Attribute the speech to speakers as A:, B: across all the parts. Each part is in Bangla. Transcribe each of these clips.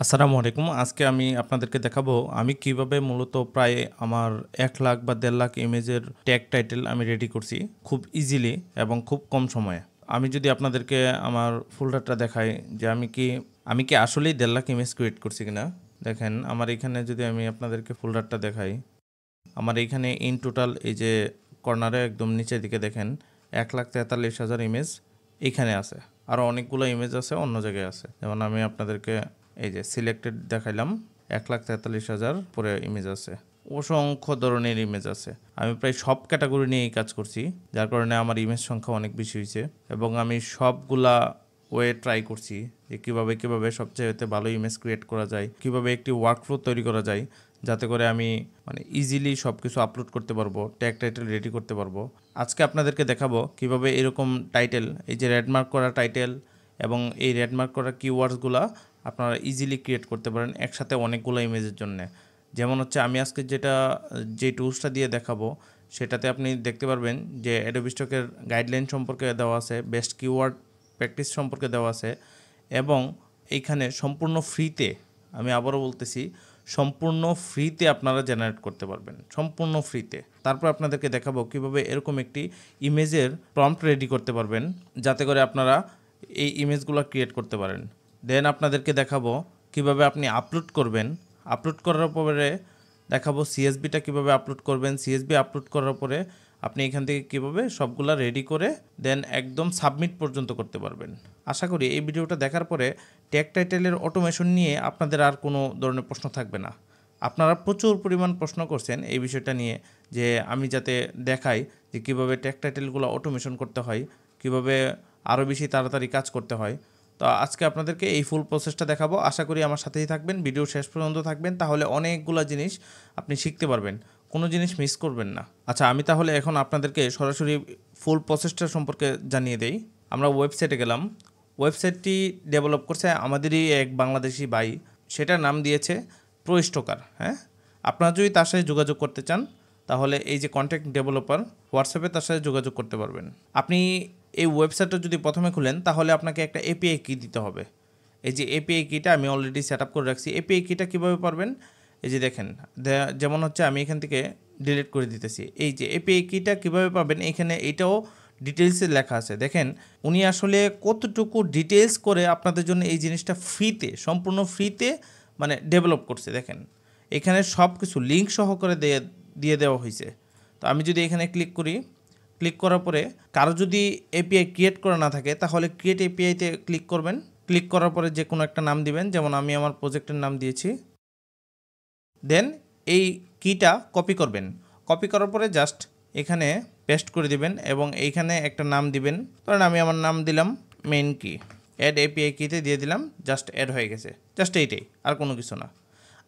A: আসসালামু আলাইকুম। আজকে আমি আপনাদেরকে দেখাবো আমি কিভাবে মূলত প্রায় আমার ১ লাখ বা ১.৫ লাখ ইমেজের ট্যাগ টাইটেল আমি রেডি করছি খুব ইজিলি এবং খুব কম সময়ে। আমি যদি আপনাদেরকে আমার ফোল্ডারটা দেখাই যে আমি কি আসলেই ১.৫ লাখ ইমেজ ক্রিয়েট করছি কিনা? দেখেন আমার এখানে যদি আমি আপনাদেরকে ফোল্ডারটা দেখাই, আমার এইখানে ইন টোটাল এই যে কর্নারে একদম নিচের দিকে দেখেন ১,৪৩,০০০ ইমেজ এইখানে আছে। আরও অনেকগুলো ইমেজ আছে অন্য জায়গায় আছে। যেমন আমি আপনাদেরকে এই যে সিলেক্টেড দেখাইলাম ১,৪৩,০০০ পরে ইমেজ আছে। অসংখ্য ধরনের ইমেজ আছে। আমি প্রায় সব ক্যাটাগরি নিয়েই কাজ করছি, যার কারণে আমার ইমেজ সংখ্যা অনেক বেশি হয়েছে এবং আমি সবগুলা ওয়ে ট্রাই করছি যে কীভাবে সবচেয়ে ভালো ইমেজ ক্রিয়েট করা যায়, কীভাবে একটি ওয়ার্কফ্লো তৈরি করা যায় যাতে করে আমি ইজিলি সব কিছু আপলোড করতে পারবো, ট্যাগ টাইটেল রেডি করতে পারবো। আজকে আপনাদেরকে দেখাবো কিভাবে এরকম টাইটেল, এই যে রেডমার্ক করা টাইটেল এবং এই রেডমার্ক করা কিওয়ার্ডসগুলো আপনারা ইজিলি ক্রিয়েট করতে পারেন একসাথে অনেকগুলো ইমেজের জন্য। যেমন হচ্ছে আমি আজকে যে টুলসটা দিয়ে দেখাবো সেটাতে আপনি দেখতে পারবেন যে অ্যাডোবি স্টকের গাইডলাইন সম্পর্কে দেওয়া আছে, বেস্ট কিওয়ার্ড প্র্যাকটিস সম্পর্কে দেওয়া আছে এবং এইখানে সম্পূর্ণ ফ্রিতে, আমি আবারও বলতেছি সম্পূর্ণ ফ্রিতে আপনারা জেনারেট করতে পারবেন, সম্পূর্ণ ফ্রিতে। তারপর আপনাদেরকে দেখাবো কিভাবে এরকম একটি ইমেজের প্রম্পট রেডি করতে পারবেন যাতে করে আপনারা এই ইমেজগুলো ক্রিয়েট করতে পারেন। দেন আপনাদেরকে দেখাবো কিভাবে আপনি আপলোড করবেন। আপলোড করার পরে দেখাবো সিএসবিটা কিভাবে আপলোড করবেন। সিএসবি আপলোড করার পরে আপনি এখান থেকে কীভাবে সবগুলা রেডি করে দেন একদম সাবমিট পর্যন্ত করতে পারবেন। আশা করি এই ভিডিওটা দেখার পরে ট্যাগ টাইটেলের অটোমেশন নিয়ে আপনাদের আর কোনো ধরনের প্রশ্ন থাকবে না। আপনারা প্রচুর পরিমাণ প্রশ্ন করছেন এই বিষয়টা নিয়ে যে আমি যাতে দেখাই যে কীভাবে ট্যাগ টাইটেলগুলো অটোমেশন করতে হয়, কীভাবে আরও বেশি তাড়াতাড়ি কাজ করতে হয়। তো আজকে আপনাদেরকে এই ফুল প্রসেসটা দেখাবো। আশা করি আমার সাথেই থাকবেন, ভিডিও শেষ পর্যন্ত থাকবেন, তাহলে অনেকগুলো জিনিস আপনি শিখতে পারবেন, কোনো জিনিস মিস করবেন না। আচ্ছা, আমি তাহলে এখন আপনাদেরকে সরাসরি ফুল প্রসেসটা সম্পর্কে জানিয়ে দেই। আমরা ওয়েবসাইটে গেলাম। ওয়েবসাইটটি ডেভেলপ করছে আমাদেরই এক বাংলাদেশি ভাই, সেটার নাম দিয়েছে প্রো স্টকার। হ্যাঁ, আপনারা যদি তার সাথে যোগাযোগ করতে চান তাহলে এই যে কন্ট্যাক্ট ডেভেলপার, হোয়াটসঅ্যাপে তার সাথে যোগাযোগ করতে পারবেন। আপনি এই ওয়েবসাইটটা যদি প্রথমে খুলেন তাহলে আপনাকে একটা এপিআই কি দিতে হবে। এই যে এপিআই কিটা আমি অলরেডি সেট আপ করে রাখছি। এপিআই কিটা কীভাবে পারবেন, এই যে দেখেন, যেমন হচ্ছে আমি এখান থেকে ডিলিট করে দিতেছি। এই যে এপিআই কিটা কীভাবে পাবেন, এখানে এইটাও ডিটেলসে লেখা আছে। দেখেন উনি আসলে কতটুকু ডিটেলস করে আপনাদের জন্য এই জিনিসটা ফ্রিতে, সম্পূর্ণ ফ্রিতে ডেভেলপ করছে। দেখেন এখানে সব কিছু লিঙ্ক সহকারে দিয়ে দেওয়া হয়েছে। তো আমি যদি এখানে ক্লিক করি, ক্লিক করার পরে কারো যদি এপিআই ক্রিয়েট করা না থাকে তাহলে ক্রিয়েট এপিআইতে ক্লিক করবেন। ক্লিক করার পরে যে কোনো একটা নাম দিবেন, যেমন আমি আমার প্রজেক্টের নাম দিয়েছি। দেন এই কিটা কপি করবেন। কপি করার পরে জাস্ট এখানে পেস্ট করে দিবেন এবং এইখানে একটা নাম দিবেন। ধরেন আমি আমার নাম দিলাম মেইন কি, অ্যাড এপিআই কিতে দিয়ে দিলাম, জাস্ট অ্যাড হয়ে গেছে। জাস্ট এইটাই, আর কোনো কিছু না।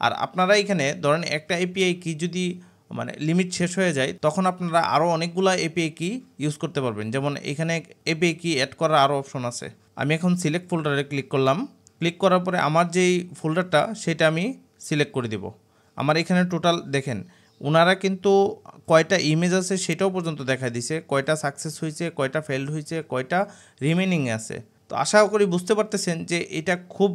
A: আর আপনারা এখানে ধরেন একটা এপিআই কি যদি লিমিট শেষ হয়ে যায় তখন আপনারা আরও অনেকগুলো এপিআই কি ইউজ করতে পারবেন। যেমন এখানে এপিআই কি অ্যাড করার আরও অপশন আছে। আমি এখন সিলেক্ট ফোল্ডারে ক্লিক করলাম। ক্লিক করার পরে আমার যেই ফোল্ডারটা সেটা আমি সিলেক্ট করে দেব। আমার এখানে টোটাল দেখেন ওনারা কিন্তু কয়টা ইমেজ আছে সেটাও পর্যন্ত দেখা দিছে, কয়টা সাকসেস হয়েছে, কয়টা ফেলড হয়েছে, কয়টা রিমেনিংয়ে আছে। তো আশা করি বুঝতে পারতেছেন যে এটা খুব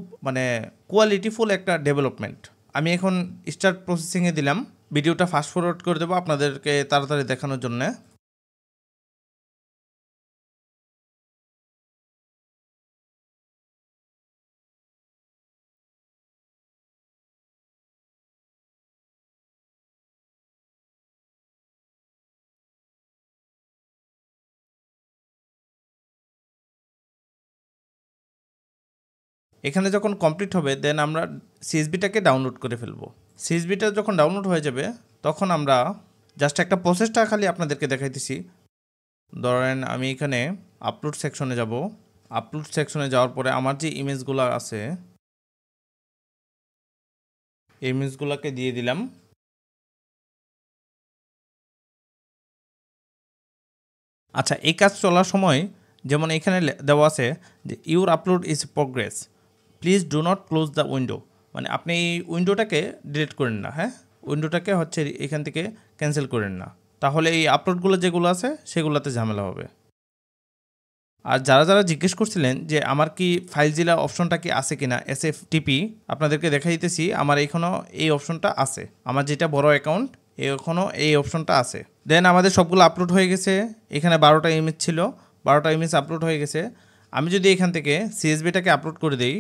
A: কোয়ালিটিফুল একটা ডেভেলপমেন্ট। আমি এখন স্টার্ট প্রসেসিংয়ে দিলাম। ভিডিওটা ফাস্ট ফরওয়ার্ড করে দেবো আপনাদেরকে তাড়াতাড়ি দেখানোর জন্যে। এখানে যখন কমপ্লিট হবে দেন আমরা সিএসবিটাকে ডাউনলোড করে ফেলবো। সিএসবিটা যখন ডাউনলোড হয়ে যাবে তখন আমরা জাস্ট একটা প্রসেসটা খালি আপনাদেরকে দেখাইতেছি। ধরেন আমি এখানে আপলোড সেকশনে যাব। আপলোড সেকশনে যাওয়ার পরে আমার যে ইমেজগুলো আছে এই ইমেজগুলোকে দিয়ে দিলাম। আচ্ছা, এই কাজ চলার সময় যেমন এখানে দেওয়া আছে যে your upload is progress, please do not close the window, আপনি এই উইন্ডোটাকে ডিলিট করেন না। হ্যাঁ, উইন্ডোটাকে এখান থেকে ক্যান্সেল করেন না, তাহলে এই আপলোডগুলো যেগুলো আছে সেগুলোতে ঝামেলা হবে। আর যারা জিজ্ঞেস করছিলেন যে আমার কি ফাইলজিলা অপশনটা কি আছে কিনা SFTP, আপনাদেরকে দেখাই দিতেছি আমার এখনও এই অপশনটা আছে। আমার যেটা বড় অ্যাকাউন্ট এখনও এই অপশনটা আছে। দেন আমাদের সবগুলো আপলোড হয়ে গেছে। এখানে 12টা ইমেজ ছিল, 12টা ইমেজ আপলোড হয়ে গেছে। আমি যদি এখান থেকে CSVটাকে আপলোড করে দিই,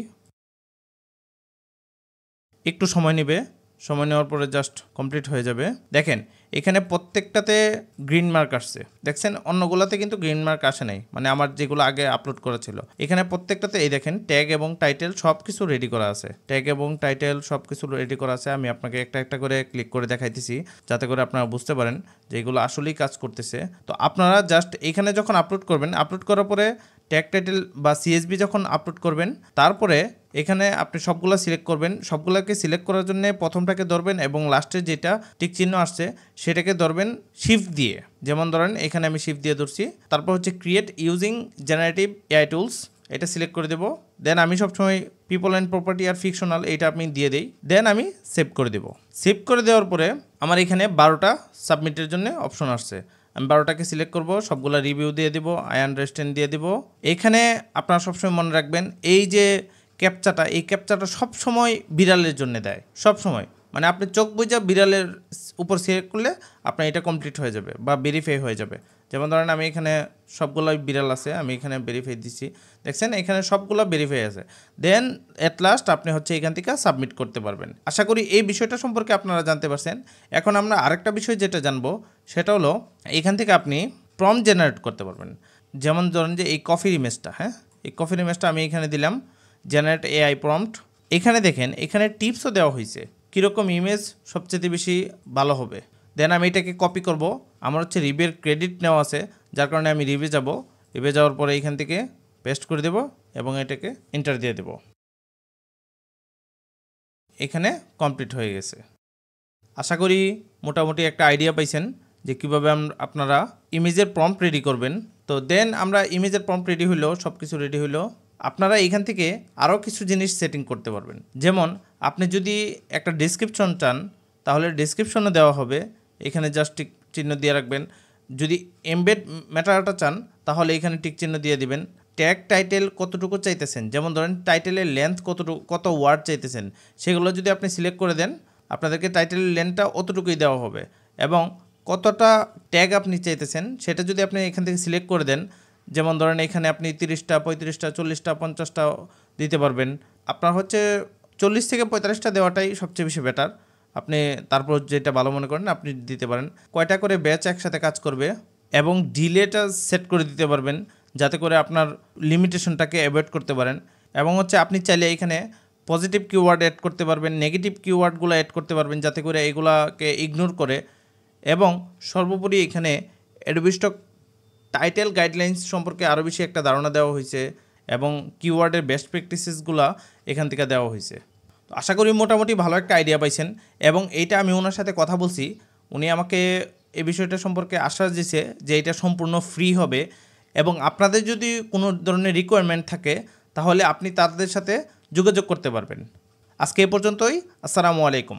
A: একটু সময় নেবে, সময় নেওয়ার পরে জাস্ট কমপ্লিট হয়ে যাবে। দেখেন এখানে প্রত্যেকটাতে গ্রিন মার্ক আসছে, দেখছেন? অন্যগুলোতে কিন্তু গ্রিন মার্ক আসে নাই, মানে আমার যেগুলো আগে আপলোড করা ছিল। এখানে প্রত্যেকটাতে এই দেখেন ট্যাগ এবং টাইটেল সব কিছু রেডি করা আছে, ট্যাগ এবং টাইটেল সব কিছু রেডি করা আছে। আমি আপনাকে একটা একটা করে ক্লিক করে দেখাইতেছি যাতে করে আপনারা বুঝতে পারেন যে এগুলো আসলেই কাজ করতেছে। তো আপনারা জাস্ট এখানে যখন আপলোড করবেন, আপলোড করার পরে ট্যাগ টাইটেল বা CSV যখন আপলোড করবেন, তারপরে এখানে আপনি সবগুলো সিলেক্ট করবেন। সবগুলোকে সিলেক্ট করার জন্য প্রথমটাকে ধরবেন এবং লাস্টে যেটা টিক চিহ্ন আসছে সেটাকে ধরবেন শিফট দিয়ে। যেমন ধরেন এখানে আমি শিফট দিয়ে ধরছি। তারপর হচ্ছে create using generative AI tools, এটা সিলেক্ট করে দেবো। দেন আমি সবসময় পিপল অ্যান্ড প্রপার্টি আর ফিকশনাল এইটা আপনি দিয়ে দেই। দেন আমি সেভ করে দেবো। সেভ করে দেওয়ার পরে আমার এখানে 12টা সাবমিটের জন্য অপশন আসছে। আমি 12টাকে সিলেক্ট করব, সবগুলা রিভিউ দিয়ে দিব, আই আন্ডারস্ট্যান্ড দিয়ে দিব। এখানে আপনারা সবসময় মনে রাখবেন এই যে ক্যাপচাটা, এই ক্যাপচাটা সবসময় বিড়ালের জন্য দেয়, সবসময়। মানে আপনি চোখ বুঝা বিড়ালের উপর সিলেক্ট করলে আপনার এটা কমপ্লিট হয়ে যাবে বা ভেরিফাই হয়ে যাবে। যেমন ধরেন আমি এখানে সবগুলোই বিড়াল আছে, আমি এখানে ভেরিফাই দিচ্ছি, দেখছেন এখানে সবগুলো ভেরিফাই আছে। দেন এট লাস্ট আপনি হচ্ছে এখান থেকে সাবমিট করতে পারবেন। আশা করি এই বিষয়টা সম্পর্কে আপনারা জানতে পারছেন। এখন আমরা আরেকটা বিষয় যেটা জানবো সেটা হলো এখান থেকে আপনি প্রম্পট জেনারেট করতে পারবেন। যেমন ধরেন যে এই কফির ইমেজটা, হ্যাঁ, এই কফির ইমেজটা আমি এখানে দিলাম জেনারেট AI প্রম্পট। এখানে দেখেন এখানে টিপসও দেওয়া হয়েছে কীরকম ইমেজ সবচেয়ে বেশি ভালো হবে। দেন আমি এটাকে কপি করব। আমার হচ্ছে রিভিউর ক্রেডিট নেওয়া আছে, যার কারণে আমি রিভিউ যাব। রিভিউ যাওয়ার পরে এখান থেকে পেস্ট করে দেব এবং এটাকে এন্টার দিয়ে দেব। এখানে কমপ্লিট হয়ে গেছে। আশা করি মোটামুটি একটা আইডিয়া পাইছেন যে কীভাবে আপনারা ইমেজের প্রম্পট রেডি করবেন। তো দেন আমরা ইমেজের প্রম্পট রেডি হইলো, সব কিছু রেডি হইলো, আপনারা এখান থেকে আরও কিছু জিনিস সেটিং করতে পারবেন। যেমন আপনি যদি একটা ডেসক্রিপশন চান তাহলে ডেসক্রিপশনও দেওয়া হবে, এখানে জাস্ট টিক চিহ্ন দিয়ে রাখবেন। যদি এমবেড ম্যাটারটা চান তাহলে এখানে টিক চিহ্ন দিয়ে দিবেন। ট্যাগ টাইটেল কতটুকু চাইতেছেন, যেমন ধরেন টাইটেলের লেন্থ কত ওয়ার্ড চাইতেছেন, সেগুলো যদি আপনি সিলেক্ট করে দেন আপনাদেরকে টাইটেলের লেন্থটা অতটুকুই দেওয়া হবে। এবং কতটা ট্যাগ আপনি চাইতেছেন সেটা যদি আপনি এখান থেকে সিলেক্ট করে দেন, যেমন ধরেন এখানে আপনি 30টা 35টা 40টা 50টা দিতে পারবেন। আপনার হচ্ছে 40 থেকে 45টা দেওয়াটাই সবচেয়ে বেশি বেটার। আপনি তারপর যেটা ভালো মনে করেন আপনি দিতে পারেন। কয়টা করে ব্যাচ একসাথে কাজ করবে এবং ডিলেটা সেট করে দিতে পারবেন যাতে করে আপনার লিমিটেশনটাকে অ্যাভয়েড করতে পারেন। এবং হচ্ছে আপনি চাইলে এখানে পজিটিভ কিওয়ার্ড অ্যাড করতে পারবেন, নেগেটিভ কিওয়ার্ডগুলো অ্যাড করতে পারবেন যাতে করে এগুলাকে ইগনোর করে। এবং সর্বোপরি এখানে অ্যাডোবি স্টক টাইটেল গাইডলাইন্স সম্পর্কে আরও বেশি একটা ধারণা দেওয়া হয়েছে এবং কিওয়ার্ডের বেস্ট প্র্যাকটিসেসগুলো এখান থেকে দেওয়া হয়েছে। তো আশা করি মোটামুটি ভালো একটা আইডিয়া পাইছেন। এবং এইটা আমি ওনার সাথে কথা বলছি, উনি আমাকে এই বিষয়টা সম্পর্কে আশ্বাস দিয়েছে যে এটা সম্পূর্ণ ফ্রি হবে এবং আপনাদের যদি কোনো ধরনের রিকোয়ারমেন্ট থাকে তাহলে আপনি তাদের সাথে যোগাযোগ করতে পারবেন। আজকে এ পর্যন্তই। আসসালামু আলাইকুম।